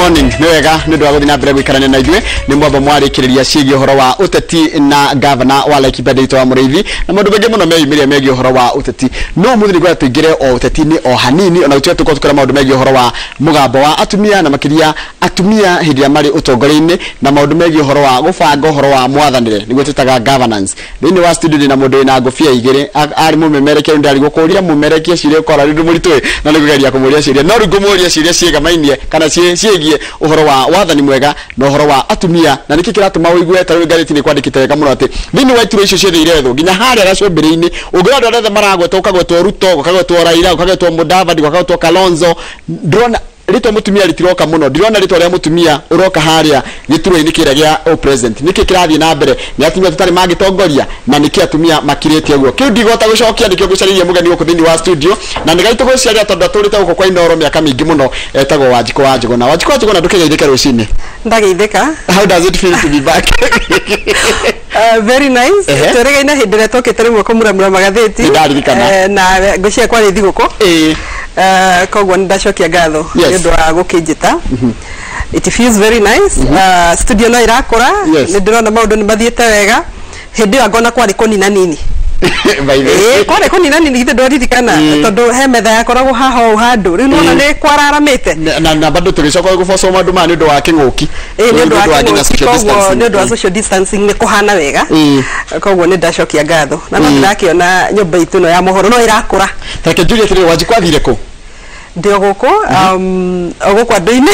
morning niwega ndu wa guthina mbere gwikarania na ithuĩ nĩ mwamba mwarĩkĩrĩria ciĩgiĩ ũhoro wa ũteti na governor wa Laikipia Ndĩto wa Mũrĩithi na maũndũ maingĩ mũno megiĩ ũhoro wa ũteti no mũthĩ nĩ tũingĩre o ũteti-inĩ o hanini ona gũtiga tũkorwo maũndũ megiĩ ũhoro wa mũgambo wa atumia na makĩria atumia hĩndĩ ya marĩ ũtongoria-inĩ na maũndũ megiĩ ũhoro wa gũbanga ũhoro wa mwathanĩre nĩguo twĩtaga governance thĩinĩ wa studio na mũndũ na ngũbia igĩrĩ arĩ mũmemerekia ndari gũkũria mũmerekia ciĩrĩa ũkora rĩndũ mũritũ na nĩ kũgeria kũmũria ciĩria no rĩngũ mũria ciĩria ciegamainie kana ciĩgiĩ ũhoro wa wathani mwega na ũhoro wa atumia na nĩkĩ kĩratũma ũigue ta ngathĩti-inĩ kwandĩkĩte wega mũno atĩ thĩinĩ wa ituro icio ciothe irethwo nginya harĩa gacũmbĩrĩ-inĩ ũngĩona andũ arĩa maragwetwo ũkagwetwo Ruto ũkagwetwo Raila ũkagwetwo Mudavadi ũkagwetwo Kalonzo ndĩrona rĩtwa mũtumia rĩtiroka mũno ndĩrona rĩtwa rĩa mũtumia ũroka harĩa gĩturo-inĩ kĩrĩa gĩa president nĩkĩ kĩrathiĩ na mbere nĩ atumia tũtarĩ magĩtongoria na nĩkĩ atumia makirĩtie ũguo kĩu ndigota gũcokia nĩkĩo ngũcarĩria mũgeni gũkũ thĩinĩ wa studio na nĩ gaitũ gũciarĩra tondũ atũrĩte gũkũ kwa Inooro mĩaka mĩingĩ mũno etagwo Wanjikũ wa Njũgũna Wanjikũ wa Njũgũna ndũkĩgeithĩke rũcinĩ ndageithĩka how does it feel to be back very nice tũrĩgaina hĩndĩ ĩrĩa tũkĩte rĩmwe kũmuramura magathĩti na ngũciya kwarĩ thigũkũ koguo ndacokia ngatho nĩ ũndũ wa gũkĩnjĩta it feels very nice studio no irakũra nĩ ndĩrona maũndũ nĩ mathiĩte wega hĩndĩ ĩyo ngona kwarĩ kũnina nini kwarĩ kũnina nini ithe ndwaririkana tondũ he metha yakoragwo haha o handũ rĩu nona nĩ kwararamĩte na bado tũgĩcoka gũbocwo maũndũ maya nĩ ũndũ wa kĩng'ũki nĩ ũndũ wa social distancing nĩ kũhana wega koguo nĩ ndacokia ngatho na no ndĩrakĩona nyũmba itũ ĩno ya mohoro no ĩrakũra reke njurie atĩrĩrĩ Wanjikũ athire kũ ndio gũkũ gũkũ andũ-inĩ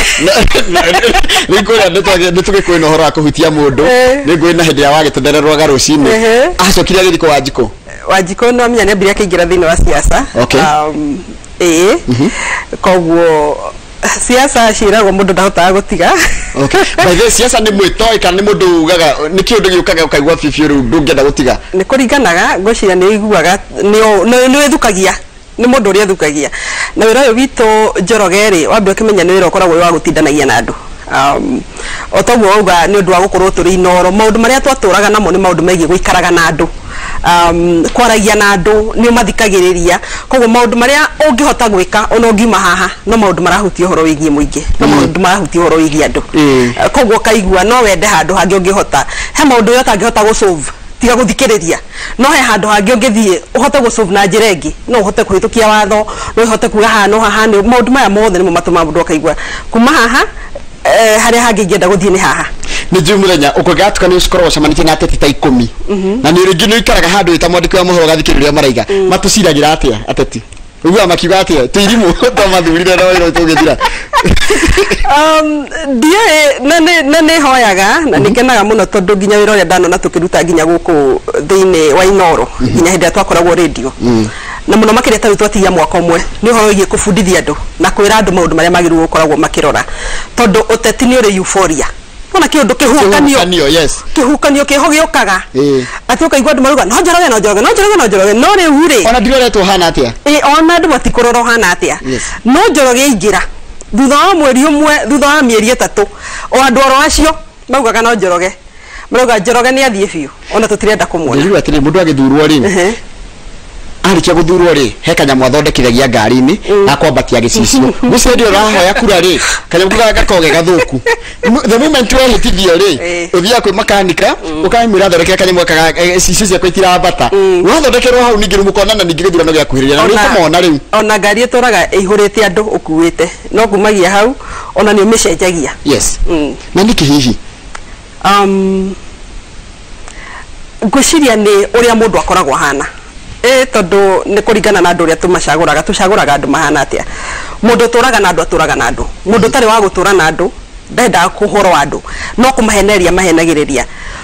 nĩ ngũria nĩ tũgĩkwĩna ũhoro wa kũhutia mũndũ nĩ ngwĩna hĩndĩ ya wagĩtũthererwaga rũcinĩ acokire agĩthiĩ kũ Wanjikũ Wanjikũ no menya nĩ ambire akĩingĩra thĩinĩ wa siasa koguo siasa ciĩragwo mũndũ ndahotaga gũtiga by siasa nĩ mwĩtoĩ kana nĩ mũndũ ugaga nĩ kĩũndũ gĩũkaga ũkaigua bibiũ rĩu ndũngĩenda gũtiga nĩ kũringanaga ngwĩciria nĩ iguaga nĩ wĩthukagia nĩ mũndũ ũrĩa thukagia na wĩra ũyũ witũ Njoroge rĩ wambe ũkĩmenya nĩ wĩra ũkoragwo wa gũtindanagia na andũ otoguo auga nĩ ũndũ wa gũkorwo tũrĩ Inooro maũndũ marĩa twatũraga namo nĩ maũndũ megiĩ gũikaraga na andũ kwaragia na andũ nĩ ũmathikagĩrĩria koguo maũndũ marĩa ũngĩhota gwĩka ona ũngiuma haha no maũndũ marahutia ũhoro wĩgiĩ mũingĩ no maũndũ marahutia ũhoro wĩgiĩ andũ koguo kaigua no wende handũ hangĩ ũngĩhota he maũndũ ũrĩa ũtangĩhota gũsolve tiga gũthikĩrĩria no he handũ hangĩ ũngĩthiĩ ũhote gũsolve na njĩra ĩngĩ no ũhote kũhĩtũkia watho no ũhote kuga haha no haha nĩ maũndũ maya mothe nĩmo matũmaga mũndũ akaigua kuma haha harĩa hangĩ ingĩenda gũthiĩ nĩ haha nĩ njũĩ mũthenya ũkũiga atukania ũcikoragwo ũcemanĩtie na ateti ta 10 na nĩ rĩngĩ nĩ ũikaraga handũ wĩta mwandĩki wa mohoro gathikĩrĩria maraiga matũciragĩra atĩa ateti uguo makiuga atĩa tũirimũ to mathurire na wĩra tũgĩthira na nĩ hoyaga na nĩ kenaga mũno tondũ nginya wĩra ũrĩa ndanona tũkĩruta nginya gũkũ thĩinĩ wa Inooro nginya hĩndĩ ĩrĩa twakoragwo radio na mũno makĩria ta twatigia mwaka ũmwe nĩ ũhoro wĩgiĩ kũbundithia andũ na kwĩra andũ maũndũ marĩa magĩrĩirwo gũkoragwo makĩrora tondũ ũteti nĩ ũrĩ euphoria ona kĩũndũ kĩhukanio kĩho gĩũkaga atĩ ũkaigua andũ marauga no Njoroge no rĩu rĩ ona ndiroretwo hana atĩa ona andũ matikũrora hana atĩa no Njoroge aingĩra thutha wa mweri ũmwe thutha wa mĩeri 3 o andũ oro acio maugaga no Njoroge marauga Njoroge nĩ athiĩ biũ ona tũtirenda kũmuona nĩ atĩrĩ mũndũ agĩthurwo rĩ arĩkia gũthurwo rĩ he kanyamũ athondekithagia ngari-inĩ na kwambatia gĩcicio mũcendio ũrahoya kura rĩ kanyamũ gakoge gathũku the moment wehĩtithio rĩ ũthiaga kwĩ makanika ũkamwĩra thondekera kanyamũ gĩcicio ciakwa itirambata wathondekerwo hau ningĩ mũkonana ningĩ gĩthurano gĩakuhĩrĩria na nĩũkũmona rĩu ona ngari ĩtũraga ĩihũrĩte andũ ũkuĩte no kumagia hau ona nĩ ũmĩcenjagia na nĩkĩ hihi ngwĩciria nĩ ũrĩa mũndũ akoragwo hana tondũ nĩ kũringana na andũ ũrĩa tũcagũraga andũ mahana atĩa mũndũ ũtũraga na andũ atũraga na andũ mũndũ ũtarĩ wa gũtũra na andũ ndendaga kũhoro andũ no kũmaheneria mahenagĩrĩria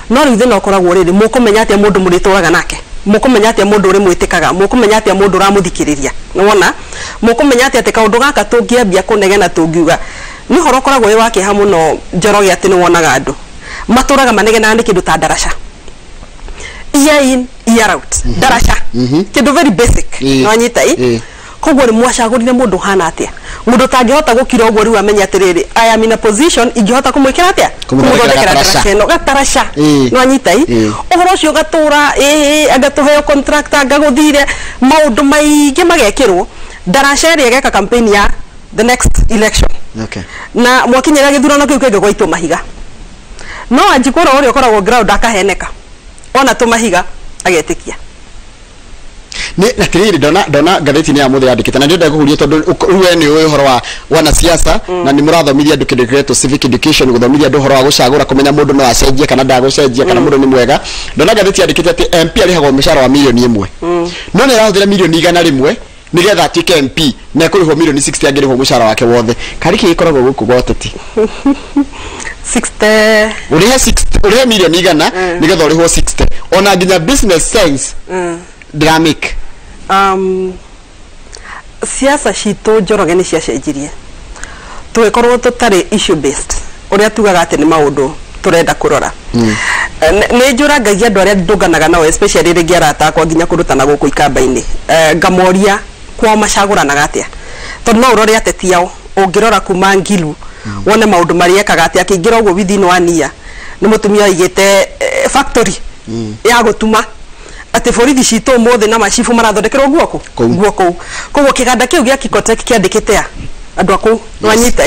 no rĩu thĩna ũkoragwo rĩrĩ mũkũmenya atĩa mũndũ mũrĩtũraga nake mũkũmenya atĩa mũndũ ũrĩ mwĩtĩkaga mũkũmenya atĩa mũndũ ũramũthikĩrĩria nĩwona mũkũmenya atĩa kaũndũ gaka tũngĩambia kũnegena tũngiuga nĩ ũhoro ũkoragwo wĩ wa kĩeha mũno Njoroge atĩ nĩ wonaga andũ matũraga manegenaga nĩ kĩndũ ta ndaraca year in year out ndaraca kĩndũ very basic no anyita koguo nĩ mwacagũrire mũndũ hana atĩa mũndũ tangĩhota gũkira ũguo rĩu amenya atĩrĩrĩ I am in a position ingĩhota kũmwĩkĩra atĩa kũmũthondekera ndaraca ĩno gataraca no anyita ũhoro ũcio gatũra agatũheo contractor ngagũthire maũndũ maingĩ magekĩrwo ndaraca ĩrĩa ĩgeka campaign ya the next election Okay. Na mwakinyira githurano kiu kenge gwaitwo mahiga no Wanjikuru uri ukoragwo ground akaheneka ona tumahiga agetikia na tiriri dona gatheti ni ya muthe yandikite na ndenda kuhuria tondu ruwe ni uhoro wa wana siasa na ni murathomithia andu kindu civic education guthomithia andu uhoro wa gucagura kumenya mundu no acenjie kana ndagucenjia kana mundu ni mwega dona gatheti yandikite ati MP arihagwo mushara wa milioni 1 no ni arahuthira milioni 100 nigetha atike MP na kurihwo milioni 60 angirihwo mushara wake wothe kariki gikoragwo guku gwoteti 60 urihe milioni 100 nigetha urihwo 60 ona nginya business sense dynamic siasa citå Njoroge nä ciacenjirie tå korwo tå tarä issue based å rä a tugaga atä nä maå ndå tå renda kå rora nä njå rangagia andå arä a ndånganaga nao especially rä ngä arata akwa nginya kå rutana gå kå ikamba-inä ngamoria kwao macagåranaga atä a tondå no å rore ateti ao å ngä rora kuma Ngilu wone maå ndå marä ekaga atä akä ingä ra å guo within wa nia nä må tumia aigä te factory ya gå tuma ati borithi citå mothe na macibu marathondekerwo guo kuu koguo kiganda kiu gia Kikotech kiandikite a andu aku wanyita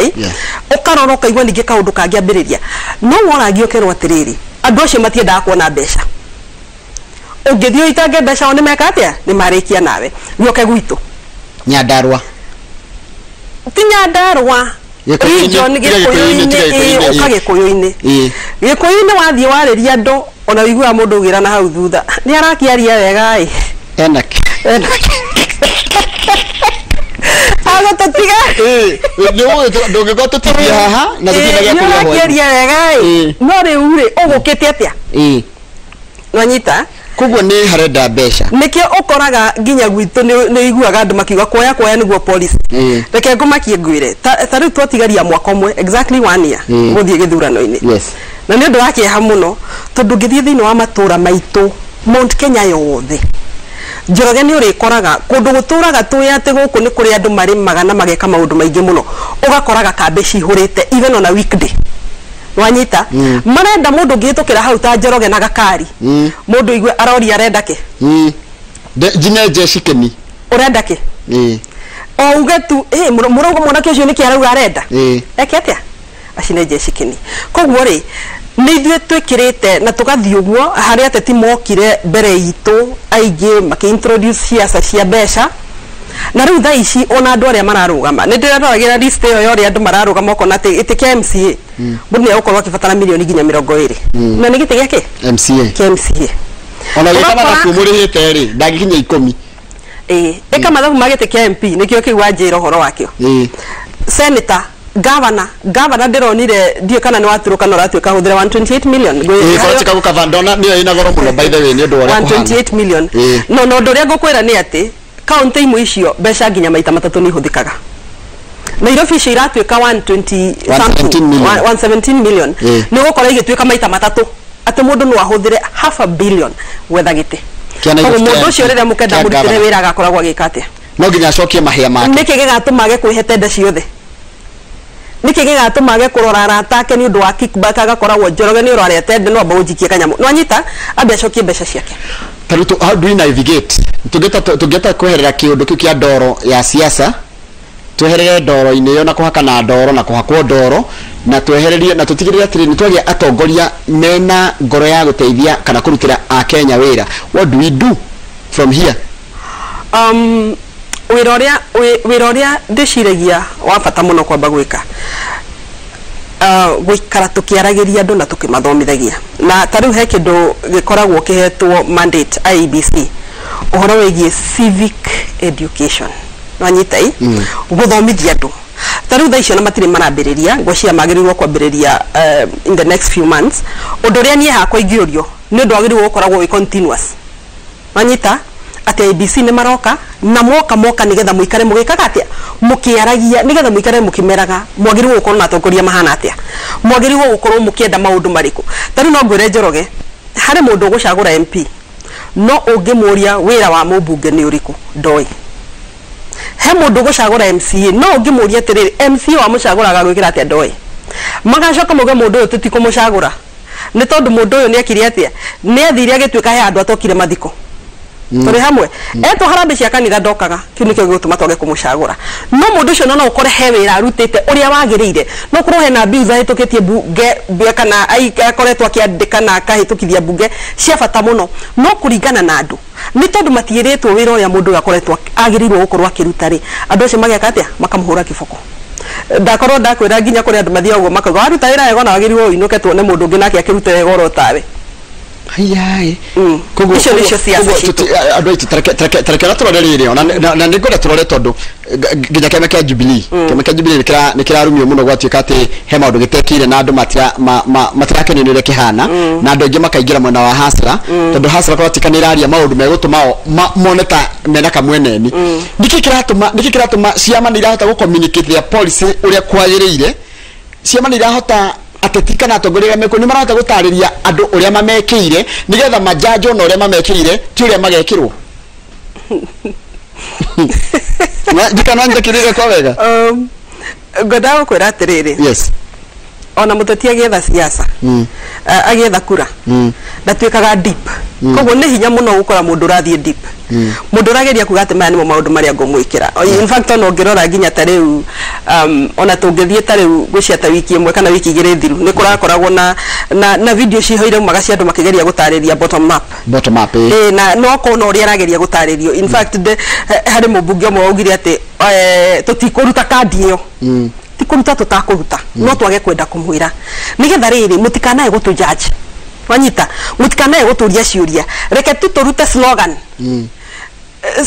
ukarora ukaigua ningi kaundu kangiambiriria no wonagio kerwo atiriri andu acio matiendaga kuona mbeca ungithio itange mbeca one meka atia ni marikia nawe nioke gwitu Nyandarua ti Nyandarua region Gikuyu-ini Gikuyu-ini Gikuyu-ini wathie wariria andu ona wigua mundu ugira na hau thutha ni arakiaria wega enake ago tutiga nduge gotutithia haha na tutinagia kuria ho arakiaria wega no riu ri ugukite atia wanyita koguo ni harenda mbeca nikio ukoraga nginya gwitu ni iguaga andu makiuga kuoya niguo police reke ngumakie ngwire ta riu twotigaria mwaka umwe exactly 1 year guthie githurano-ini na ni undu wa kieha muno tondu ngithie thiini wa matura maitu Mount Kenya yothe Njoroge ni urikoraga kundu guturaga tuya ati guku ni kuri andu mari magana mageka maundu maingi muno ugakoraga kambe cihurite even on a weekday wanyita marenda mundu ngitukira hau ta Njoroge na gakari mundu igwe arori arenda ke jine jeshikeni urenda ke o ugetu murogo mwanake ucio ni kiarauga arenda eke atia acine jeshikeni koguo ri niithue twikirite na tugathie uguo hari ateti mokire mbere itu aigi makiintroduce siasa cia mbeca na riu thaa ici ona andu aria mararugama ni ndiraroragira list iyo yori andu mararugama kona ati itike MCA mundu ni ukorwo akibatara milioni nginya 20 na ni gite giake MCA ona gitana na kumurihite ri ndagikinya 10 eka mathabu magite kia MP nikio kiwa njira horo wakio senator governor ndironire ndie kana ni waturuka no ratuika huthira 128 million ika gukavandona niyo ina goro muno by the way ni ndu wala 128 million no ndoria ngukwira ni ati county imwe icio mbeca nginya maita matatu ni huthikaga Nairobi icio iratuika 117 million ni gukora igituika maita matatu ati mundu no ahuthire $500 million wetha gite koguo mundu ucio riria mukenda murutire wira agakoragwo agikate no nginya acokie mahia make niki gigatumage kwihete nda ciothe niki gigatumage kurora arata ni undu wa kickback agakoragwo Njoroge ni urarete nda no amba ujikie kanyamu no anyita ambe acokie mbeca ciake taruto how do we navigate tugeta kweherera kiundu kiu kia ndoro ya siasa tweherere ndoro ine yo na kuhaka na ndoro na kuhakwo ndoro na twehererie na tutigirire atiri ni twagia atongoria mena ngoro ya guteithia kana kurutira a Kenya wira what do we do from here wiroria ndiciragia wa bata muno kwamba gwika gwikara tukiaragiria andu na tukimathomithagia na tariu he kindu gikoragwo kihetwo mandate IEBC uhoro wigie civic education wanyita guthomithia andu tariu tha icio na matire marambiriria ngwiciria magirirwo kwambiriria in the next few months undu ria nie hakwa ingiorio ni undu agirirwo gukoragwo wi continuous wanyita ati IEBC ni maroka na moka nigetha muikare mugikaga atia mukiaragia nigetha muikare mukimeraga mwagirirwo gukorwo na atongoria mahana atia mwagirirwo gukorwo mukienda maundu mariku tari no ngwire Njoroge hari mundu gucagura MP no ungimuria wira wa mubunge ni uriku ndoi he mundu gucagura MCA no ungimuria atiriri MCA wa mucaguraga gwikira atia ndoi magacoka muge mundu uyu tutikumucagura ni tondu mundu uyu ni akiri atia ni athire agituika he andu atokire mathiko tore hamwe eto harambe cia kanitha ndokaga kiu nikio gituma twage kumucagura no mundu cio no ukore he wira arutite uria wagirire no kuro he na biza hitukitie bunge kana akoretwo akiandika na akahitukithia bunge cia bata muno no kuringana na andu ni tondu matiiritwo wira uria mundu akoretwo agirirwo gukorwo akiruta ri andu acio mageka atia makamuhura kiboko ndakorwo ndakwira nginya kuri andu mathia ugo makauga waruta wira wega na wagiriwo inuke tuone mundu ungi nake akiruta wega oro tawe Ayai. Kogo ando tareke na turore riri na nigora turore tondu ginya kema ka Jubilee kema ka Jubilee ni kira rumio muno gwatuika ati he maundu gitekire na andu matirakenenire kihana na andu ingi makaigira mwena wa hasra tondu hasra kwa tikaniria maundu megutuma moneta mena kamweneni ndikikiratuma ciama ni irahota gu communicate ya policy uria kwagirire ciama ni irahota atetika na atongoria meko ni marahota gutariria andu uria mamekire nigetha majajo no uria mamekire ti uria magekirwo ndikana ndikirire kwa wega godago kwira atiriri yes ona mutoti agetha siasa agetha kura ndatuikaga deep koguo ni hinya muno gukora mundu rathie deep mundu rageria kuga ati maya nimo maundu maria ngumwikira in fact ono ngirora nginya tariu ona tungithie tariu gucia ta wiki imwe kana wiki igiri thiru ni kurakoragwo na video cihoire magacia andu makigeria gutariria bottom up na no kono uria rageria gutaririo in fact hari mubunge omwe augire ati tutikuruta kandi iyo tikuruta tutakuruta no twage kwenda kumwira nigetha riri mutikanae gutu judge wanyita mutikanae guturia ciuria reke tuturute slogan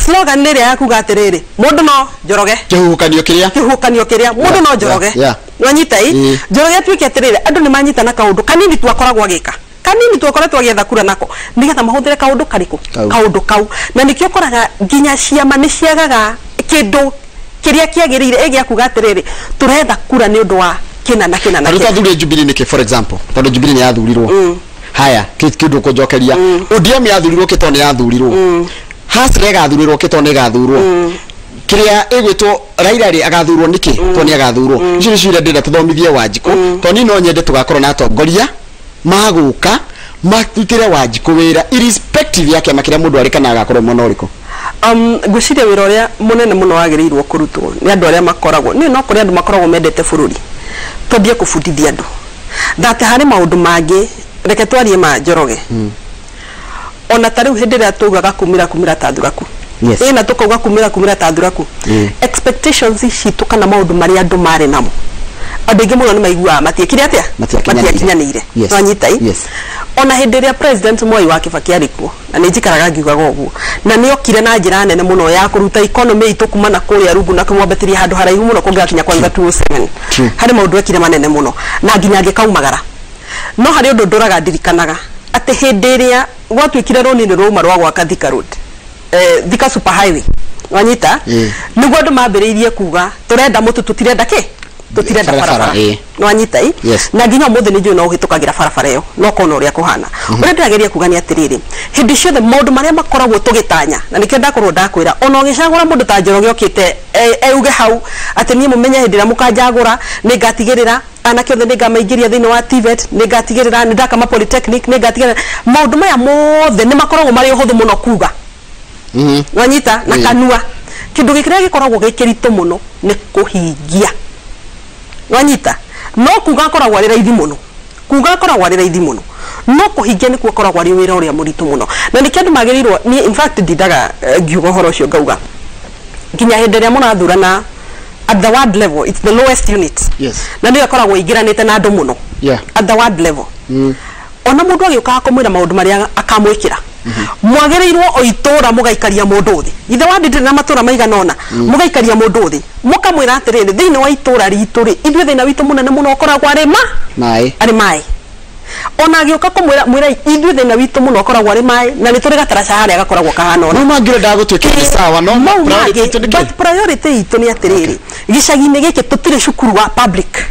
slogan nire yakuga atiriri mundu no njoroge kihukanio kiria mundu no njoroge wanyita njoroge twike atiriri andu ni manyita na kaundu kanini twakoragwo agika kanini twakoretwo agetha kura nako nigetha mahuthire kaundu kariku kaundu kau na nikio koraga ginya ciama ni ciagaga kindu kiria kiagirire egia kuga atiriri turetha kura ni undu wa kina na aruta thuri Jubilee niki for example tondu Jubilee ni yathurirwo haya kindu kujokeria ODM yathurirwo kitone yathurirwo hasre gathurirwo kitone gathurwo kiria egwitwo Raila ri agathurwo niki toni agathurwo icio cire ndenda tuthomithie Wanjiku toni no nyende tugakorwo na atongoria maguka matutire Wanjiku wira irrespective yake makiria mundu ari kana agakorwo mwana uriko guciria wira uria munene muno wagirirwo kurutwo ni andu aria makoragwo ni no kuri andu makoragwo mendete bururi tondie kubudithia andu thate hari maundu mangi reke twarie ma Njoroge ona tariu hindira tugaga kumira tathuraku na tukauga kumira tathuraku expectations citu kana maundu maria andu mari namo andu ingi muno ni maigua matiekire atia matiakinyanire wanyita ona hindiria president Moi wa Kibaki arikuo na ni njikaraga ngiugaga uguo na ni okire na njira nene muno ya kuruta economy itu kumana kuria rungu na kumwambatiria handu haraihu muno kungakinya kwanza 207 hari maundu ekire manene muno na nginya ngikaumagara no hari undu nduraga ndirikanaga ati hindiria gwatuikire roni roma rwa gwaka Thika Road Thika Super Highway wanyita niguo andu mambiriirie kuga turenda mutu tutirenda ki tutirenda barabara wanyita na nginya muthe ni njui no uhitukagira barabara iyo no kono uria kuhana uria ndirageria kuga ni atiriri hindi ciothe maundu maria makoragwo tugitanya na nikio ndakorwo ndakwira ona ugicagura mundu ta Njoroge okite euge hau ati ni mumenya hindi ria mukanjagura ni ngatigirira anake othe ni ngamaingiria thiini wa TVET ni ngatigirira ni ndakama polytechnic ni ngatigirira maundu maya mothe ni makoragwo mari uhuthu muno kuga wanyita na kanua kindu gikiria gikoragwo gikirito muno ni kuhingia wanyita no kuga koragwo ari raithi muno no kuhingia ni koragwo ari wira uria muritu muno na ni kindu magirirwo ni in fact didaga ngiuga horo cio ngauga nginya hindiria munathurana at the ward level it's the lowest unit na ndio koragwo igiranite na andu muno at the ward level ona mundu agiuka akomwira maundu maria akamwikira mwagereirwo oitora mugaikaria mundu thi ithe wandite na matura maiganona mugaikaria mundu thi mukamwira atiriri thiini wa itura rituri ithuĩ thĩna witũ munene muno ũkoragwo arĩ mai ona agĩũka kũmwĩra mwĩra ithuĩ thĩna witũ muno ũkoragwo arĩ mai na nĩ tũrĩ gataraca harĩa gakoragwo kahana ona no mangĩrenda gũtuĩka sawa no priority itũ nĩ atiriri gĩcagi-inĩ gĩkĩ tũtirĩ cukuru wa public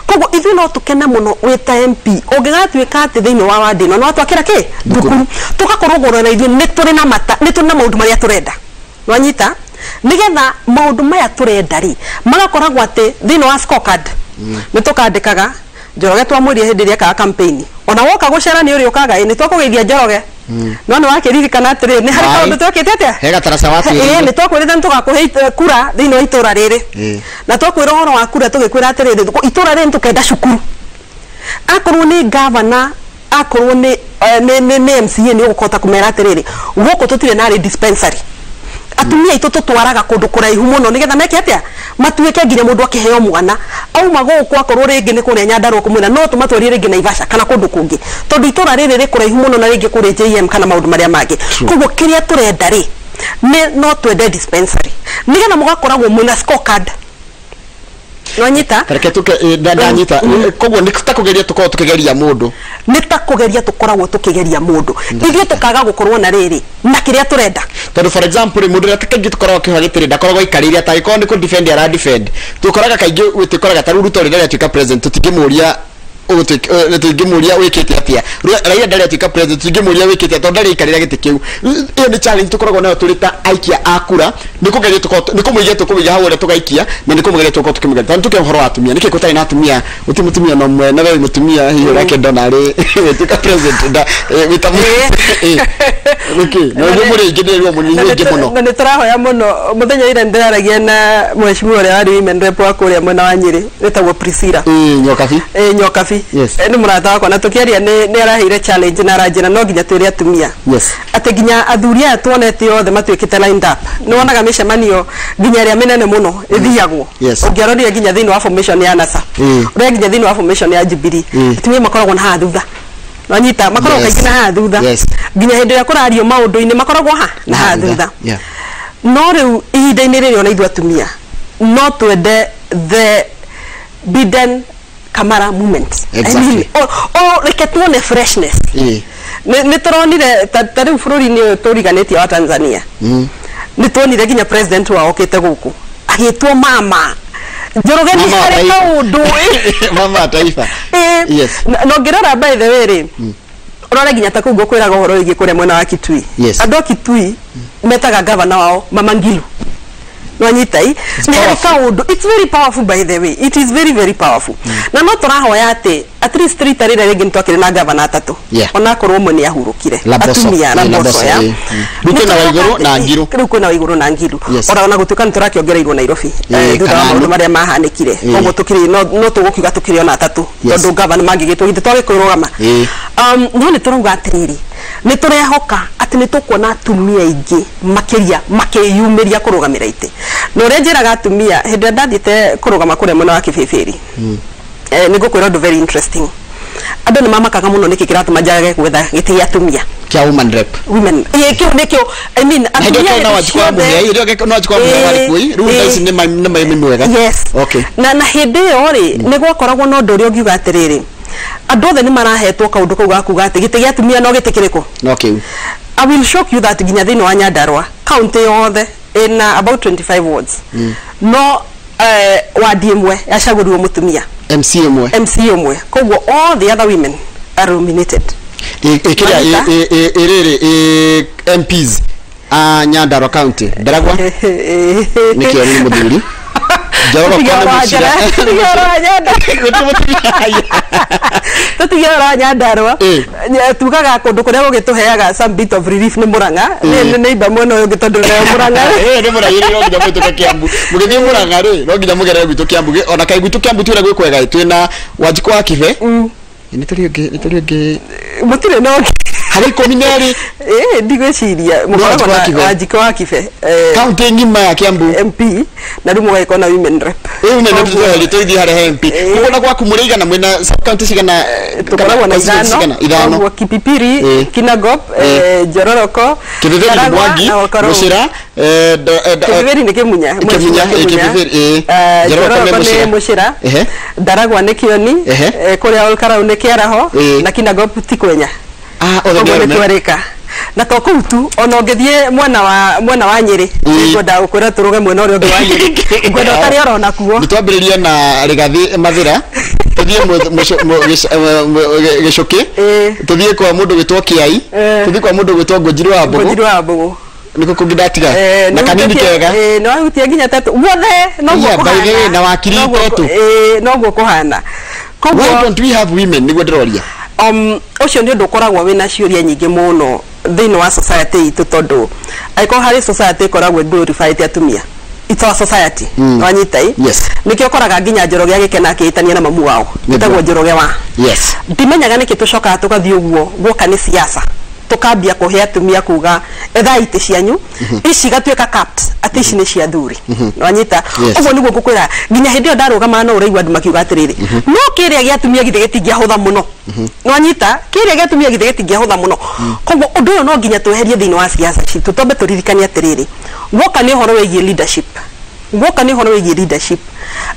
kogo ithu no tukena muno weta MP ungigatuika ati thiini wa wadi no twakira ki thukuru tugakorwo gorora ithu ni turi na mata ni turi na maundu maria turenda wanyita nigetha maundu maya turenda ri magakoragwo ati thiini wa scorecard ni tukandikaga Njoroge twamwirie hindi ria ka campaign ona woka gucera ni uri ukaga ni twakugeithia Njoroge no no wakiririkana atiri ni hari kaundu twakite atia hega tarasa watu ni twakwirite tugakuhe kura thiini wa itura riri na twakwira horo wa kura tugikwira atiri itura riri tukenda cukuru akorwo ni governor akorwo ni MCA ni ugukota kumera atiriri guku tutire nari dispensary atumia itu tutwaraga kundu kuraihu muno nigetha meke atia matuike nginya mundu akiheo mwana au maguku akorwo ringi ni kuria Nyandarua kumwira no tumatwari ringi Naivasha kana kundu kungi tondu itura riri ri kuraihu muno na ringi kuria JM kana maundu maria mangi koguo kiria turenda ri no twende dispensary nigetha mugakoragwo mwina scorecard Nonyita Kareke tuke ndanyita koguo ni takugeria tukoro tukigeria mundu ni takugeria tukoragwo tukigeria mundu ithuĩ tukaga gukorwo na riri na kiria turenda tondu for example mundu ria tukaingi tukoragwo kihagitiri ndakoragwo ikarire atagiko ni ku defend ara defend tukoraga kaingi witikoraga taruru tori ndaria tuika president tutingimuria tutingimuria wikite atia raia ndaria tuika president tutingimuria wikite tondu ndaria ikarire giti kiu iyo ni challenge tukoragwo nayo turita aikia akura ni kugeria tukoro ni kumuigia tukumiga hawore tugaikia na ni kumugeria tukoro tukimugeria tondu tuke horo atumia niki kutai na atumia utimutumia no mwe na wewe mutumia hiyo yake donari tuika president nda witamu okay no ni muri ingine munini ingi muno na nitarahoya muno muthenya ire ndiragia na mheshimiwa ria ari women rep wa kuria mwena wa Nyeri wetagwo Priscilla nyokabi yes ni murata wakwa na tukiaria ni araheire challenge na arajira no nginya twire atumia yes ate nginya athuria tuonete othe matuikite lined up ni wonaga micemanio nginya ria menene muno ithiagwo ungiarorire nginya thiini wa formation ya NASA uria nginya thiini wa formation ya Jubilee atumia makoragwo na ha thutha Nonyita makoragwo kaingĩ na ha thutha nginya hĩndĩ ĩrĩa kũrario maũndũ-inĩ makoragwo ha na ha thutha no rĩu ihinda-inĩ rĩrĩ ona ithuĩ atumia no twende the Biden Kamara movement reke tuone freshness nĩ tũronire ta rĩu bũrũri-inĩ ũyũ tũriganĩtie wa Tanzania nĩ tuonire nginya president wao okĩte gũkũ agĩtwo mama Njoroge ni harĩ kaundu mama taifa yes no ngirora by the way ri urore nginya ta kugo kwiraga horo igi kure mwena wa Kitui andu Kitui metaga governor wao Mama Ngilu Nonyita ni harĩ kaundu it's very powerful by the way it is very very powerful na no turahoya ati at least rita rĩrĩ rĩngĩ nitwakĩrĩ na governor atatu ona korwo mwe ni ahurũkire atumia na Mbosso ya Ruto na Waiguru na Ngilu Ruto na Waiguru na Ngilu ona gutuika niturakiongereirwo Nairobi thutha wa maundu maria mahanĩkire koguo tukiri no tugukiuga tukiri ona atatu tondu governor mangĩgĩtwo githĩ twagĩkwĩrũgama no nĩ tũrauga atĩrĩrĩ nĩ tũrehoka atĩ nĩ tũkuona atumia aingĩ makĩria makĩyumĩria kũrũgamĩra itĩ no ũrĩa njĩraga atumia hĩndĩ ĩrĩa ndathiĩte kũrũgama kũrĩa mwena wa Kĩbĩbĩri nĩ ngũkwĩra ũndũ very interesting andũ nĩ mamakaga mũno nĩkĩ kĩratũma njage gwetha gĩtĩ gĩa atumia kia woman rep women kĩu nĩkĩo I mean atumia no wachukua muhia irio no wachukua muhia wali kui runda ici nĩ maimwega yes okay na hĩndĩ ĩyo rĩ nĩ gwakoragwo na ũndũ ũrĩa ũngiuga atĩrĩrĩ andũ othe nĩ marahetwo kaũndũ kau gakuga atĩ gĩtĩ gĩa atumia no gĩtĩ kĩrĩkũ okay I will shock you that nginya thĩinĩ wa Nyandarua county yothe in about 25 wards no wadi ĩmwe yacagũrirwo mũtumia MC ĩmwe koguo all the other women are nominated ikiria MPs Nyandarua county Ndaragwa nikio ni muthuri Njoroge kwa mucira tutigira Nyandarua tugaga kundu kuria gugituheaga some bit of relief ni Murang'a ni iba mwena uyu gitondu ni Murang'a ni Murang'a ro nginya mwitu Kiambu mugithie Murang'a ri ro nginya mugere gwitu Kiambu ona kai gwitu Kiambu twira gwikwega twina Wanjikũ wa Kibe ni turi mutire no hari komineri ndigwiciria mukoragwo na Wanjikũ wa Kibe county ngima ya Kiambu MP na rĩu mũgaĩkwo na women rep women rep tũthiĩ harĩ MP kuona gwaku mũrĩigana mwĩna sub county cigana tukoragwo na ithano Kipipiri Kinangop Njororoko Kĩbĩbĩri Mwangi Mũcĩra Kĩbĩbĩri nĩ Kĩmunya Njororoko nĩ Mũcĩra Ndaragwa nĩ Kĩoni kũrĩa Olkarau nĩ Kĩaraho na Kinangop ti Kwenya othe nĩtwarĩka na to kũu tu ona ũngĩthiĩ mwena wa Nyeri ngwenda gũkwĩra tũrũge mwena ũrĩa ũngĩ wa Nyeri ngwenda ũtarĩ orona kuo nĩtwambĩrĩria na Rigathi Mathira tũthiĩ Gĩcũkĩ tũthiĩ kwa mũndũ wĩtwo Kĩai tũthiĩ kwa mũndũ wĩtwo Ngũnjiri wa Mbũgũ niko kungidatiga na kanini kega no ahutia nginya tatu wothe no guo kuhana na wakiri tetu no guo kuhana why don't we have women niguo ndiroria ucio nĩ ũndũ ũkoragwo wĩna ciũria nyingĩ mũno thĩinĩ wa society itũ tondu aiko hari society koragwo glorified atumia it's our society wanyita yes nikio koraga nginya Njoroge agikena akitania na mamu wao ndagwo Njoroge wa yes ndimenyaga niki tucoka tukathi uguo gwoka ni siasa tukambia kuhe atumia kuga etha ite cianyu ici gatweka capped ati ici ni cia thuri wanyita uguo niguo ngukwira nginya hindi ndarugama no uraigwa andu makiuga atiriri no kiria gia atumia githegetingia hutha muno wanyita kiria gia atumia githegetingia hutha muno koguo undu uyu no nginya tweherie thiini wa siasa citu tombe turirikania atiriri gwoka ni horo wigie leadership gwoka ni horo wigie leadership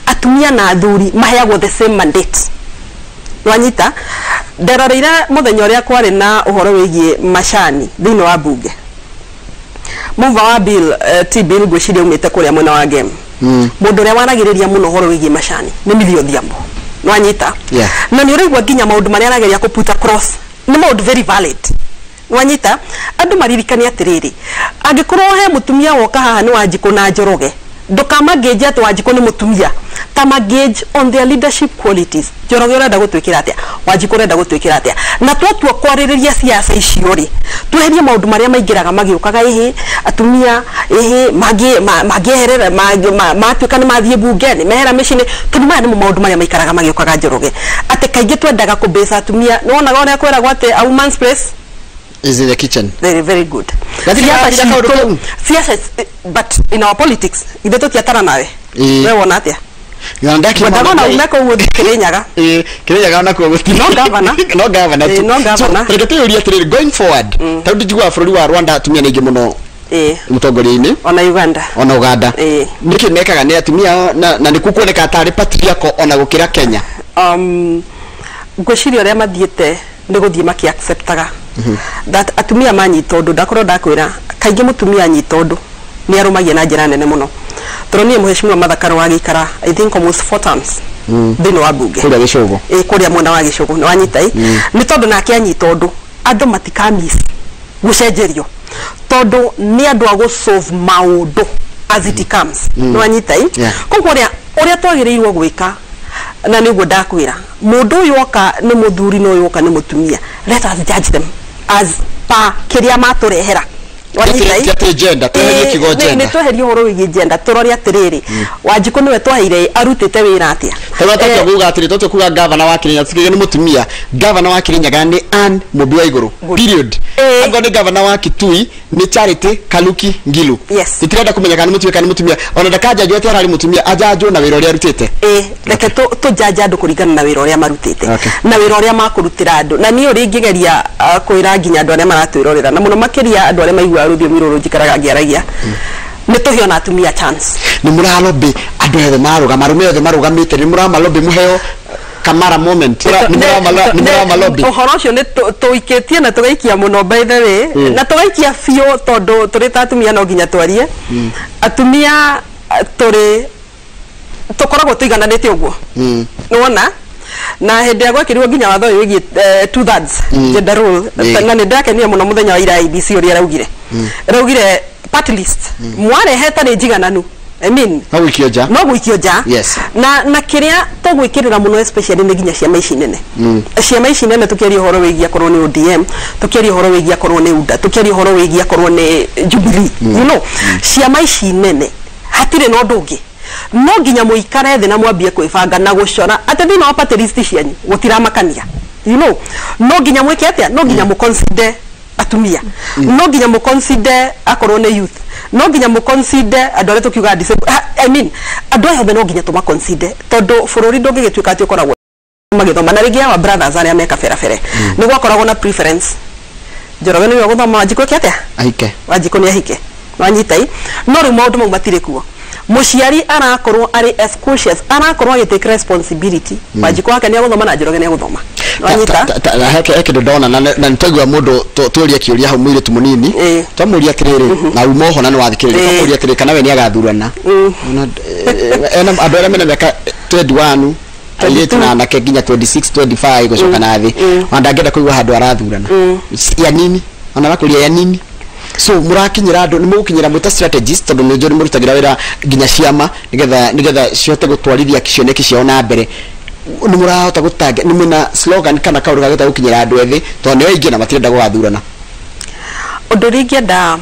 atumia na athuri maheagwo the same mandate wanyita nderoreire muthenya uria kwari na uhoro wigie macani thiini wa bunge muva wa bill ti bill gwiciria umite kuria mwena wa game mundu uria wanagiriria muno uhoro wigie macani ni Millie Odhiambo wanyita na ni uraigwa nginya maundu maria arageria ku put across ni maundu very valid wanyita andu maririkania atiriri angikorwo he mutumia woka haha ni Wanjiku na Njoroge ndukamagage ati Wanjiku ni mutumia tamagage on their leadership qualities Njoroge urenda gutwikira atia Wanjiku urenda gutwikira atia na twatua kwaririria siasa icio ri tweherie maundu maria maingiraga magiukaga ihi atumia ihi magieherera matwika ni mathie bungeni mehera micini tunumaya ni maundu maria maikaraga magiukaga Njoroge ati kaingi twendaga kubesa atumia no ona gone kwera ate a woman's place is in the kitchen very good siasa but in our politics ideto tiatara nawe wewe wona atia Yandaki madagona umeko uthi Kirinyaga Kirinyaga na kwa gusti no governor no governor regete uri atire going forward tawuti jigwa bururi wa Rwanda atumia ningi muno mutongoria-ini ona Uganda niki mekaga ni atumia na nikukuoneka atari patriarchal ona gukira Kenya ngwiciria uria mathiete ni guthie maki acceptaga that atumia manyita undu ndakorwo ndakwira kaingi mutumia anyita undu ni arumagia na njira nene muno turonie muheshimiwa Mathakaro wa Gikara I think almost 4 times thini wa bunge kuria Gicugu kuria mwena wa Gicugu ni wanyita ni tondu nake anyita undu andu matikamis gucenjerio tondu ni andu ago solve maundu as it comes ni wanyita koguo uria twagirirwo gwika na niguo ndakwira mundu uyu oka ni muthuri no yoka ni mutumia let us judge them as pa kiria maturehera wanyita gender tweherie kigo gender ni tweherie horo wigi gender turori atiriri Wanjiku niwe twaheire arutite wira atia twatatio kuga atiri twatatio kuga governor wa Kirinyaga tikige ni mutumia governor wa Kirinyaga ni Anne Mũmbi wa Iguru period ango ni governor wa Kitui ni Charity Kaluki Ngilu titirenda kumenyeka ni mutumia kana mutumia ona ndakaja jwe ati arari mutumia ajajo na wira uria arutite reke tu jaja andu kuringana na wira uria marutite na wira uria makurutira andu na ni uri ngigeria kwira nginya andu aria maratwirorera na muno makiria andu aria maigua ruthio miruru njikaraga ngiaragia ni tuhiona atumia chance ni muralobi andu othe maruga marume othe marugamite ni muramalobi muheo kamara moment ni muramalobi uhoro ucio ni tuikitie na tugaikia muno by the way na tugaikia fio tondu turita atumia no nginya twarie atumia turi tukoragwo tuigananite uguo nuona na hindi ya gwakiriwo nginya watho uyu wigi 2/3 gender rule na ni ndakenia muno muthenya wa ira IBC uria raugire party list mware heta ni jigananu I mean no gwikio ja na kiria tugwikirira muno especially ni nginya ciama ici nene ciama ici nene tukiria horo wigia korwo ni ODM tukiria horo wigia korwo ni UDA tukiria horo wigia korwo ni Jubilee you know ciama ici nene hatire no ndungi no nginya muikare thi na mwambie kwibanga na gucora ati thina wa party list cianyu gutiramakania you know no nginya mwike atia no nginya mu consider atumia no nginya mu consider akorwo ni youth no nginya mu consider andu aria tukiuga I mean andu othe no nginya tuma consider tondu bururi ndungigituika ati ukoragwo magithoma na ringi wa brothers aria meka ferafere ni gwakoragwo na preference Njoroge ni guthoma Wanjiku atia ahike Wanjiku ni ahike wanyitai no ri maundu mau matire kuo muciari arakorwo ari as cautious arakorwo agitake responsibility Wanjiku wake ni aguthoma na Njoroge ni aguthoma wanyita heke ndona na nitagwa mundu turia kiuria hau mwire tu munini twamuria atiriri na umoho na wathikiriri twamuria atiriri kana we ni agathurana ena andu aria mena meka 21 alete na nake nginya 26 25 gucoka na thi wandangenda kuigwa handu arathurana ya nini ona bakuria ya nini so murakinyira andu ni mugukinyira muta strategist tondu ni njori murutagira wira nginya ciama nigetha ciote gutwarithia cioneki ciao na mbere ni murahota gutanga ni muna slogan kana kauru gageta gukinyira andu ethi tondu ni aingi na matirenda gwathurana Odorigiada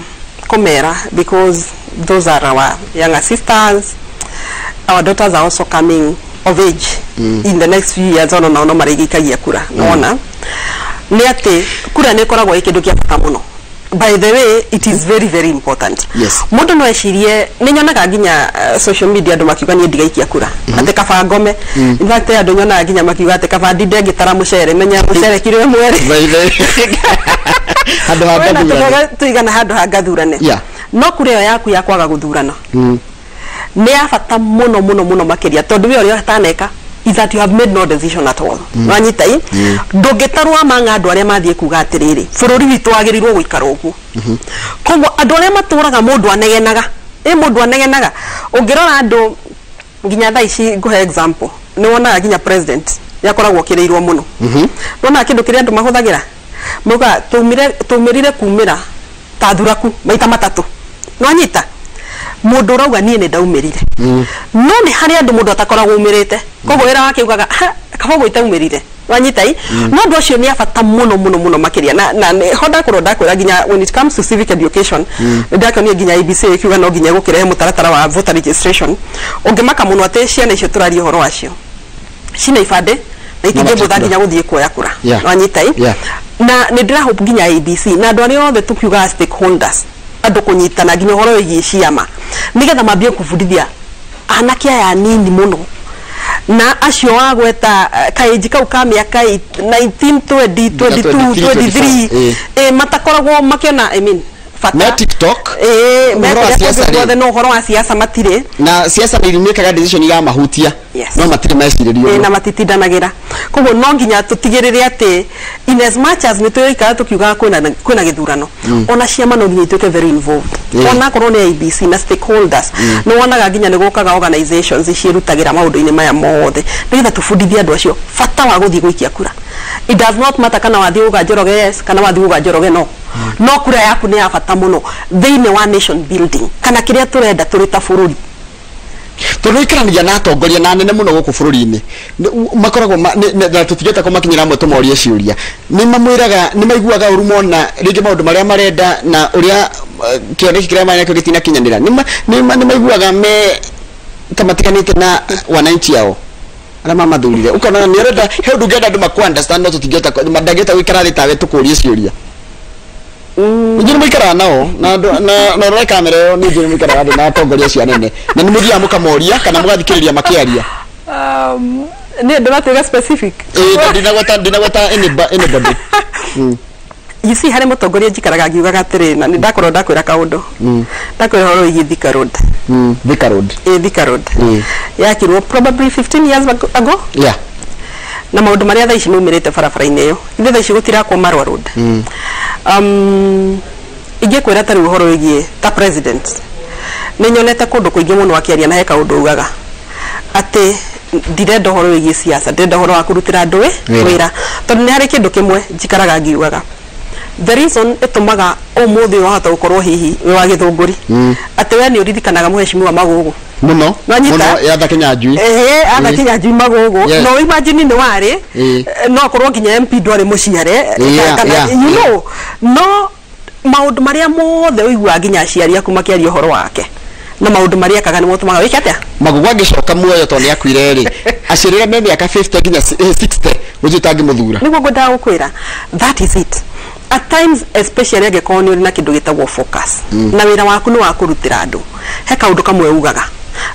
Komera, because those are our younger sisters. Our daughters are also coming of age in the next few years. Ono na ono marigikagia kura. Naona ni ati kura ne koragwo ikindu kia bata muno. By the way, it is very, very important. Yes. Mundu no eshirie ni nyonaga ginya social media andu makiuga ni ndigaikia kura. Ate kaba ngome. In fact andu nyonaga ginya makiuga ate kaba ndinde ngitara mucere menya mucere kiro mwere. Hado hagathurane. Tuigana hado hagathurane. Yeah. No kure yo yaku ya kwaga guthurana. Ni afata muno muno muno makiria tondu we ori ataneka is that you have made no decision at all. Wanyita i ndogetarwa manga andu aria mathie kuga atiriri bururi witu agirirwo guikara ugu. Koguo andu aria maturaga mundu anegenaga mundu anegenaga ungirora andu nginya tha ici nguhe example ni wona nginya president yakoragwo kireirwo muno. Wona kindu kiria andu mahuthagira muga tumirire kumira ta thuraku maita matatu. Wanyita mundu rauga nie ne ndaumirire no ni hari andu mundu atakoragwo umirite koguo era wake ugaga kaba goita umirire wanyita i no ndu cio ni afata muno muno muno makiria na honda kuronda kwira ginya when it comes to civic education ndako ni ginya IBC ikiuga no ginya gukirehe mutaratara wa voter registration ungimaka muno ate ciana icio turari horo wacio cina ifade na itige butha ginya guthie kuoya kura wanyita i na ni ndira hope ginya IBC na andu aria othe tukiuga stakeholders andu kunyitana ginya horo wigi ciama nigetha mambie kufundithia anake aya nini muno na acio wagweta kaiji kau ka miaka 19 20 22 23 matakoragwo makiona na TikTok no horo wa siasa matire na siasa ni rimekaga decision ya mahutia no matire meciririo na matitindanagira koguo no nginya tutigirire ati in as much as nitoika tukiuga kwina githurano ona ciama no nginya ituke very involved ona korwo ni IBC na stakeholders no wonaga nginya ni gukaga organizations cirutagira maundu-ini maya mothe nigetha tubundithie andu acio fata wa guthii guikia kura. It does not matter kana wathi uga Njoroge yes kana wathi uga Njoroge no no kura yaku ni ya fata muno thiini wa nation building kana kiria turenda turita bururi turuikarania na atongoria na nene muno guku bururi-ini makoragwo na tutigeta ko makinyira amwe tumoria ciuria ni mamwiraga ni maiguaga urumona ringi maundu maria marenda na uria kioneki kiria manya kitina kinyanira ni maiguaga me kamatikanite na wananchi yao ala mathurire ukona ni renda he ndungenda andu maku understand no tutigeta madageta wikara ri tawe tukuria ciuria njiri mwikara nao na roi kamera yo ni njiri mwikara andu na atongoria cia nene na ni muthia mukamoria kana mugathikiriria makiaria ni ndonatega specific ndinagweta anybody you see hari mutongoria njikaraga ngiugaga atiri na ni ndakorwo ndakwira kaundu ndakwira horo igi Thika Road Thika Road yakirwo probably 15 years ago na maundu maria tha ici numirite barabara-ini iyo ithe tha ici gutirakwo Marwa Road ingikwira tari uhoro wigie ta president ni nyonete kundu kuingi muno akiaria na he kaundu ugaga ati ndirenda uhoro wigie siasa ndirenda uhoro wa kurutira andu wira tondu ni hari kindu kimwe njikaraga ngiugaga the reason itumaga umuthi wahota gukorwo hihi we wa githunguri ati we ni uririkanaga muheshimiwa Magugu muno ya Kinya Njui ana Kinya Njui Magugu no imagine ni wari no korwo nginya MP ndwari muciare you know no maundu maria mothe uigua nginya aciari aku makiaria horo wake na maundu maria kaga ni mutumaga wiki atia Magugu agicoka muoyo tondu akwire ri acirira me miaka 50 nginya 60 ujutangi muthura niguo ngwenda gukwira that is it. At times especially angĩkorwo nĩ ũrĩ na kĩndũ gĩtagwo focus na wĩra waku nĩ wa kũrutĩra andũ he kaũndũ kamwe ugaga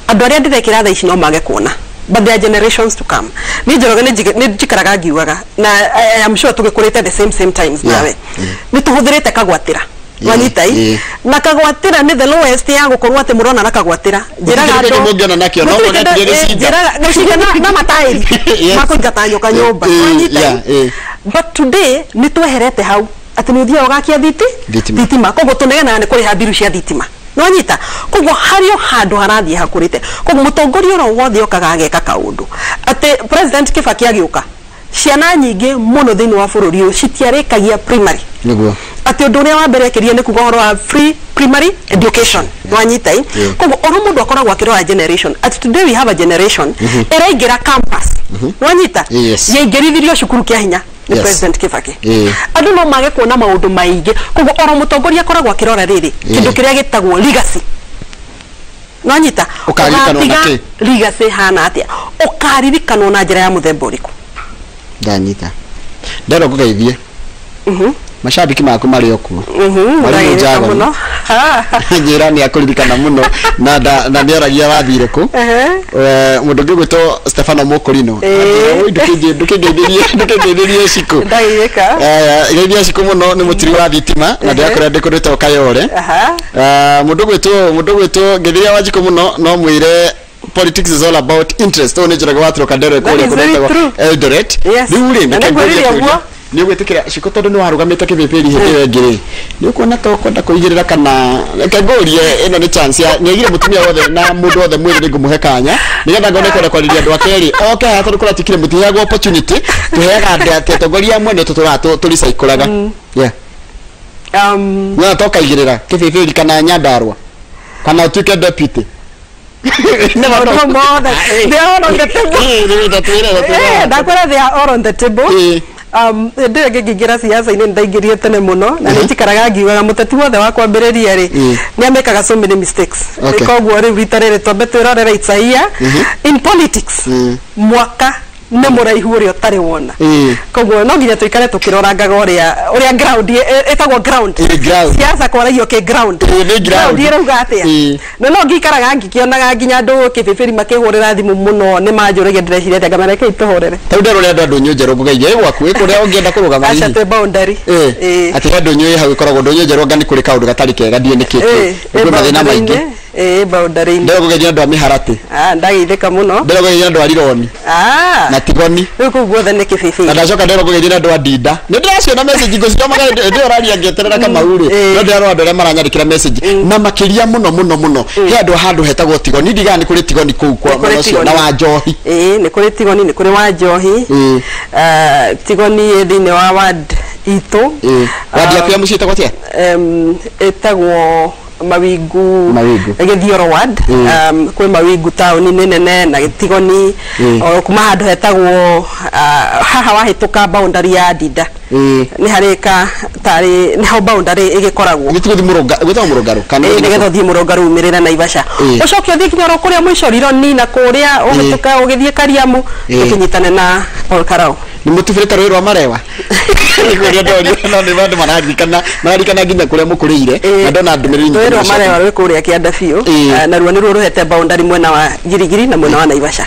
andũ arĩa ndĩrekĩra tha ici no mage kuona but there are generations to come ni Njoroge nĩ njikaraga ngiugaga na I am sure tũgĩkũrĩte the same times nawe nĩ tũhũthĩrĩte kagwatĩra wanyita i na kagwatĩra nĩ the lowest ya gũkorwo atĩ mũrona na kagwatĩra njĩraga andũ mũngĩona nakĩo no mũnetire na mataĩri makũingata nyoka nyũmba wanyita but today nĩ tweherete hau ati ni thia ugakia thitima koguo tunegena ni kuri habiru cia thitima no nyita koguo hario handu harathie hakurite koguo mutongoria ro wothe okaga ageka kaundu ati president Kibaki agiuka ciana nyingi muno thiini wa bururi uyu citiarikagia primary niguo ati undu uria wa mbere kiria ni kuga horo wa free primary education wanyita koguo oro mundu akoragwo akirora generation at today we have a generation iraingira campus wanyita yaingirithirio cukuru kia hinya ni President Kibaki andu no mage kuona maundu maingi koguo oro mutongoria koragwo akirora riri kindu kiria gitagwo legacy no nyita ukaririkana legacy hana atia ukaririkana na njira ya muthemba uriku ndanyita ndero kugeithie mashabiki maku mari okuo ndagirika muno njira ni akuririkana muno na ndiragia wathire ku mundu ngigwito Stefano Mokorino ndukigeithirie ciku ndagirika geithia ciku muno ni mutiri wa thitima na ndirakora ndikurite Kayore mundu gwito geithia wajiku muno no mwire politics is all about interest one jiraga watro kadere kule Eldoret riuri ni gwetikira cikotondo ni warugamite kibipiri hinde ngiri ni kuona to kwenda kuigirira kana kagorie eno ni chance ya ni igire mutumia wothe na mundu wothe mwiri ni ngumuhe kanya nigetha ngone kwenda kwariria andu akeri okay hata kula tikire mutihaga opportunity tuheaga andu atongoria mwene tuli saikuraga na toka igirira kibipiri kana Nyandarua kana utuke deputy they are all on the table ndege gigira siasa ine ndaigirie tene muno na nitikaraga ngiuga muteti wothe wa kwambiriria ri ni amekaga so many mistakes koguo ri ritarere twambe twirorera Isaia in politics mwaka ne muraihu uri otari wona koguo no nginya tuikare tukirorangaga uria ground etagwo ground siasa kwaragio ke ground irauga atia no ngikaraga ngikionaga nginya ndu kibibiri makihurira thimu muno ni manjurege ndireciria ati ngamara ke itohorere tauda rore andu nyonjero ngugeije gwaku ikuria ungienda kuruga acha te boundary ati andu nyoye hau ikoragwo ndu nyonjero ngani kuri kaundu gatari kega ndie nikite ngwe mathina maingi boundary ndio ngugeije andu amiharati ndagithika muno ndio ngugeije andu arironi na tigoni uko guothe ne kififi na ndacoka ndero kugeithia andu adida ni ndiraciona message ngocitoma ndio raria ngeterera kama uri ndio ndero andu aria maranyandikira message na makiria muno he andu handu hetagwo tigoni ndiga ni kuri tigoni kuu kwa mocio na wa Njohi ni kuri tigoni ni kuri wa Njohi tigoni thini wa ward itu ward ya mucita kwatia etagwo Mawingu Githioro ward kwe Mawingu town nene na Tigoni kuma handu hetagwo haha wahituka boundary ya Dida ni harika tari ni ho boundary igikoragwo gituthi murongaru kana ni getho thie murongaru umirira na Ivasha ucokio thie kinyoro kuria mwisho rironi na kuria ugituka ugithie Kariamu ukinyitana na Olkarau ni mutufirita rwiro marewa kuria ndori no ni bandu mararikana nginya kuria mukurire na ndona ndumiriri rwiro marewa rwe kuria kianda fiu na ruo ni ruo ruhete boundary mwena wa Girigiri na mwena wa Naivasha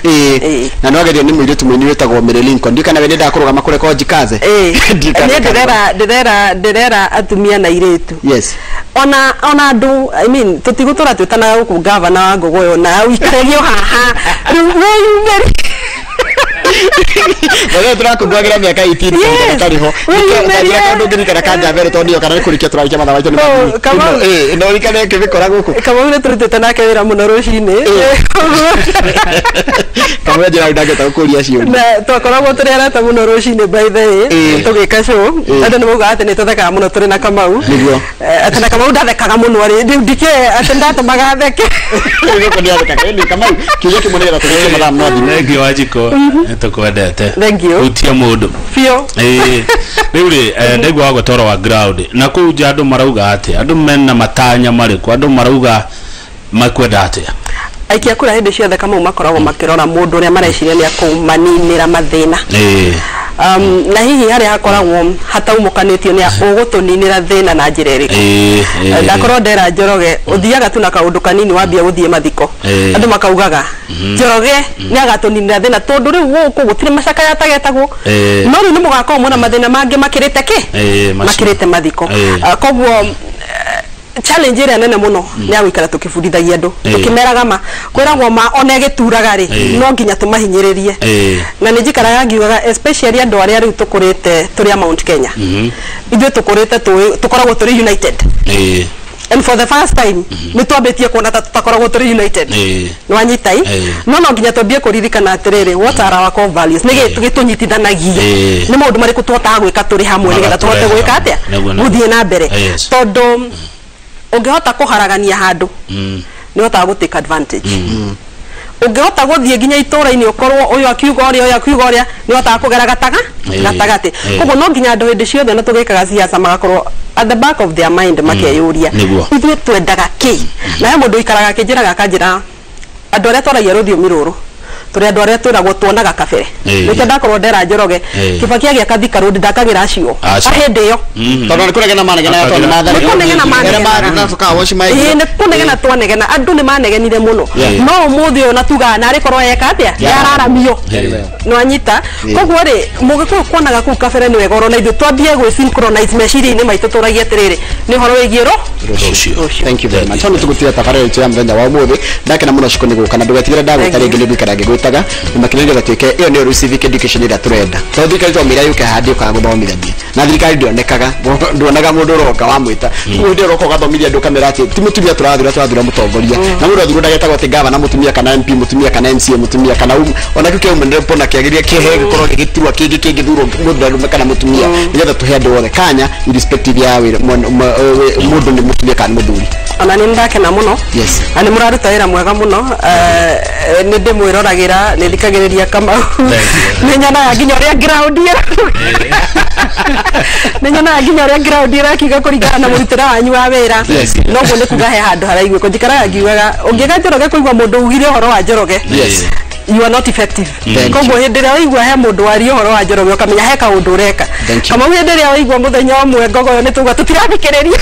na no ageria ni mwiritu mwini wetagwo Mary Lincoln ndikana wende ndakurugama kure ko jikaze ndirera atumia na iretu yes ona andu I mean tutigutura twitana guku governor wa Ngogoyo na wikaregio haha Wewe turakugwagira miaka 18 kariho nikagira kandu ngirikana kanja mbere tondio kana kurikia turakia matha waito ni no rikane kibikora guku kama ule turutete nake wira muno rucini kama jira ndageta kuria cio na twakoragwo turi arata muno rucini by the way tugika show andu ni muga ati ni tuthekaga muno turi na Kamau ati na Kamau ndathekaga muno ari ndike ati ndatumaga theke niko ndiathekaga ni Kamau kiyo kimunira tutheke matha no thengio wajiko tukwendete thank you utia mundu fio riuri ndegwa gutoro wa ground na ku jandu marauga ati andu mena matanya mariku andu marauga makwenda ati aikia kura hindi ciothe kama makoragwo makirora mundu uria mareciria ni akumaninira mathina na hihi hari hakoragwo hataumukanitio ni ugutuninira thina na njira iriku ndakorwo ndera Njoroge uthiaga tu na kaundu kanini wambia guthie mathiko andu makaugaga Njoroge ni agatuninira thina tondu riu guku gutire macaka yatagetagwo no riu ni mugakorwo mona mathina mangi makirite makirite mathiko koguo challenge ire nene muno ni agwikara tukibudithagia andu tukimeraga ma kwiragwo ma onege turaga ri no nginya tumahinyiririe na ni njikaraga ngiugaga especially andu aria riu tukurite turia Mount Kenya ithu tukurite tukoragwo turi united and for the first time ni twambitie kuona ta tutakoragwo turi united no anyitai no nginya twambie kuririkana atiriri what are our core values nige gitunyitithanagia ni maundu mariku twotaga gwika turi hamwe nigetha tuhote gwika atia guthie na mbere tondu ungehota kuharagania handu ni hota go take advantage ungehota guthie nginya itura-ini ukorwo uyu akiuga uria uyu akiuga uria ni hota kugera gatagati koguo no nginya andu hindi ciothe na tugikaga siasa magakorwo at the back of their mind makeyuria ithuĩ twendaga ki na he mundu ikaraga kinjiraga kanjira andu aria twaragia rũthiomi rũrũ turi andu aria twiragwo tuonaga kabere nĩkĩo ndakorwo ndera Njoroge Kibaki agĩaka Thika Road ndakagira acio ahĩndĩ ĩyo tondũ nĩ kũnegena manegena ya tondũ mathari nĩ kũnegena twanegena andu nĩ manegenire mũno no ũmũthĩ ũyũ natuga na arĩkorwo eka atĩa yararamio nwanyita koguo rĩ mũgĩkũyũ kuonaga kũu kabere nĩ wega na ithuĩ twambie gwĩ synchronize meciria-inĩ maitũ tũragie atĩrĩrĩ nĩ ũhoro wĩgiĩ rũciũ. Thank you very much. Tondũ tũgũtira tabarĩra itũ ya mũthenya wa ũmũthĩ ndakena mũno ciko nĩ gũka na ndũgetigĩre ndagwĩta rĩngĩ nĩ gwĩkara ngĩgwĩtaga makinyaga gatuĩke ĩyo nĩyo civic education ĩrĩa tũrenda tondũ thirikari twamĩra yũke handi ũkaga gũthomithania na thirikari nduonaga mũndũ ũroka wamwĩta mũndũ ũroka ũgathomithia andũ kamera atĩ ti mũtumia tũrathura mũtongoria na mũndũ athurwo ndagĩtagwo atĩ gavana mũtumia kana MP mũtumia kana MCA mũtumia kana ona kĩu kĩumĩrĩre pona kĩagĩria kĩhe gĩkorwo gĩgĩturwo kĩngĩ kĩngĩthurwo mũndũ kana mũtumia nĩgetha tũhe andũ othe kanya irrespective ya mũndũ nĩ mũtumia kana mũthuri. Ona nĩ ndakena mũno na nĩ mũraruta wĩra mwega mũno nĩ ndĩmwĩroragĩra nĩ thikagĩrĩria Kamau nĩ nyonaga nginya ũrĩa ground nĩ nyonaga nginya ũrĩa ground ĩrakiuga kũringana na mũrutĩre wanyu wa wĩra noguo nĩ kuga he handũ haraiguĩko njikaraga ngiugaga ũngĩga Njoroge kũigua mũndũ ugire ũhoro wa Njoroge you are not effective koguo hĩndĩ ĩrĩa waigua he mũndũ waria ũhoro wa Njoroge ũkamenya he kaũndũ ũreka Kamau hĩndĩ ĩrĩa waigua mũthenya ũmwe Ngogoyo nĩ tuga tũtirathikĩrĩria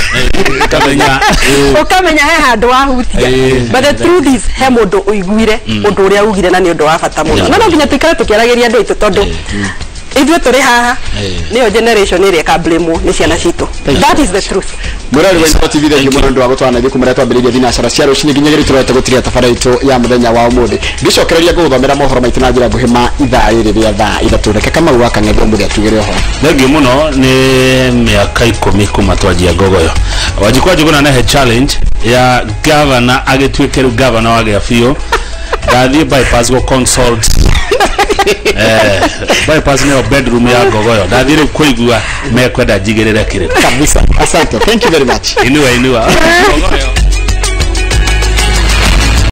ukamenya he handũ wahutia but the truth is he mũndũ ũiguire ũndũ ũrĩa ugire na nĩ ũndũ wa bata mũno na no nginya tũikare tũkĩaragĩria andũ aitũ tondũ ithuĩ tũrĩ haha nĩyo generation ĩrĩa ĩkablĩmwo nĩ ciana citũ that is the truth. Murari wa Sport TV thĩinĩ mũno ndwa gũtwana thikũ mũrĩa twambĩrĩria thinacara cia rũcinĩ nginya gĩrĩ tũrete gũtiria tabarĩra itũ ya mũthenya wa ũmũthĩ ndicokereria gũthomera mohoro maitũ na njĩra nguhĩ ma ithaa rĩrĩ rĩa thaa ithatũ reke Kamau wa Kang'ethe ũmũthĩ atugĩre ũhoro. Thengiũ mũno nĩ mĩaka 10 kuma twanjia Ngogoyo Wanjikũ Njũgũna nehe challenge ya gavana agĩtuĩke rĩu gavana wa Gĩabiũ ndathiĩ bypass go consult bypass nĩyo bedroom ya Ngogoyo ndathiĩ rĩu kũigua mekwenda njigĩrĩre kĩrĩra kabisa. Asante, thank you very much. Inua